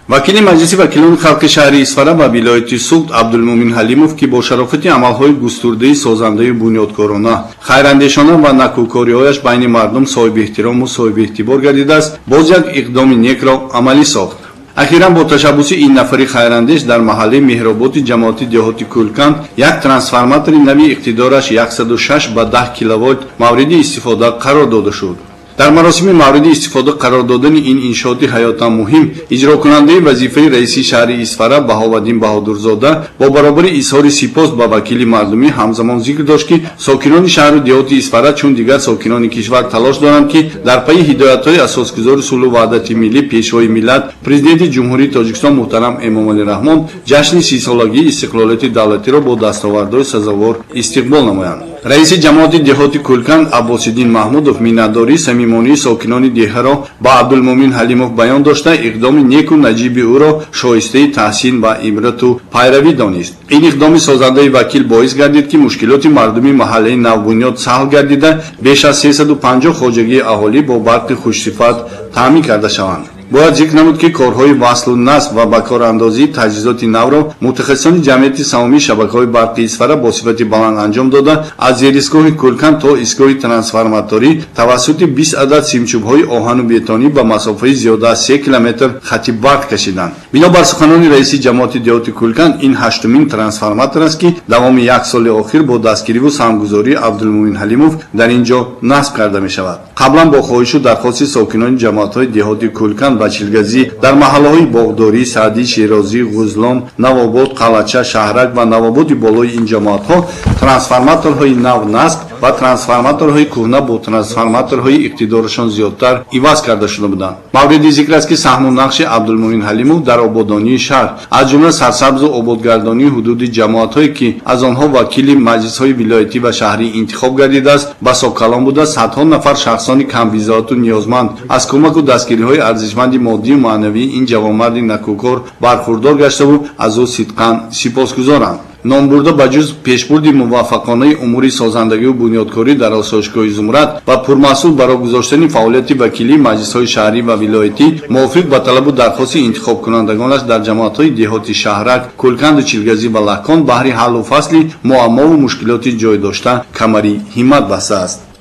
وکیل مجلس وکیلان خلق شهری اسفاره و ولایت سوخت عبدالمومن حلیموف که با شرافت عملهای گسترده سازنده بنیادکارانه خیراندیشانه و نکوکاری‌هایش بین مردم صاحب احترام و صاحب اعتبار گردیده است باز یک اقدام نیک را عملی ساخت. اخیراً با تشبث این نفری خیراندیش در محله مهرآباد جماعتی دهاتی کلکند یک ترانسفورماتور نوی اقتدارش 106 با 10 کیلووات مورد استفاده قرار داده شد. در مراسم مورد استفاده قرار دادن این انشاءات حیاتا مهم اجرا کننده وظیفه رئیس شهر اسفاره بهاءالدین بهادرزاده با برابر اظهار سپاس به وکیل مردمی همزمان ذکر داشت که ساکنان شهر دهات اسفاره چون دیگر ساکنان کشور تلاش دارند که در پی هدایت‌های اساسگذار صلح و وحدت ملی پیشوای ملت پرزیدنت جمهوری تاجیکستان محترم امامعلی رحمان جشن 30 سالگی استقلالیت دولتی را با دستاوردهای سزاوار استقبال نمایند. رئیس جماعت دهاتی کلکند عباس‌الدین محمودов миннатдории самимонии сокинони деҳаро ба Абдулмумин Халимов баён дошта иқдоми неку наҷиби ӯро шоистаи таҳсин ва ибрату пайравӣ донист. ин иқдоми созандаи вакил боис гардид ки мушкилоти мардуми маҳаллаи навбунёд саҳл гардида беш аз 350 хоҷагии аҳолӣ бо барқи хушсифат таъмин карда шаванд. باید ذکر نمود که کارهای وصل و نصب و بکاراندازی تجهیزات نو را متخصصان جمعیت سهامی شبکه‌های برقی اسفاره با صفت بلند انجام داده از زیر ایستگاه کلکند تا ایستگاه ترانسفورماتوری توسط 20 عدد سیمچوب‌های آهن و بتونی به مسافه زیاده از 3 کیلومتر خط برق کشیدند. بنابر سخنان رئیس جماعت دهات کلکند این هشتمین ترانسفورماتور است که دوام یک سال اخیر با دستگیری و سهمگذاری عبدالمومن حلیموف در اینجا نصب کرده می شود. قبلا با خواهش و درخواست ساکنان جماعت‌های دهات کلکند و چیلگزی در محله‌های باغداری، سعدی، شیرازی، غزلان، نواباد، قلعچه، شهرک و نواباد بالای این جماعت‌ها ترانسفورماتورهای نو نصب و ترانسفورماتورهای کهنه با ترانسفورماتورهای اقتدارشان زیادتر عوض کرده شده بودند. مورد ذکر است که سهم و نقش عبدالمومن حلیموف در آبادانی شهر از جمله سرسبز و آبادگردانی حدود جماعت‌هایی که از آنها وکیل مجلس‌های ولایتی و شهری انتخاب گردیده است بسا کلان بوده صدها نفر شخصان کم‌بیزات و نیازمند از کمک و دستگیری‌های ارزشمند مادی و معنوی این جوانمرد نکوکار برخوردار گشته و از او صدقاً سپاسگزارم. نام برده بجز پیشبرد موفقانه امور سازندگی و بنیادکاری در آسایشگاه زمرد و پرمسئول برای گذاشتن فعالیت وکیلی مجلس‌های شهری و ولایتی موافق به طلب و درخواست انتخاب کنندگانش در جماعت‌های دهاتی شهرک، کلکند و چیلگزی و لکان بهر حل و فصل معما و مشکلات جای داشته کمری همت بسته است.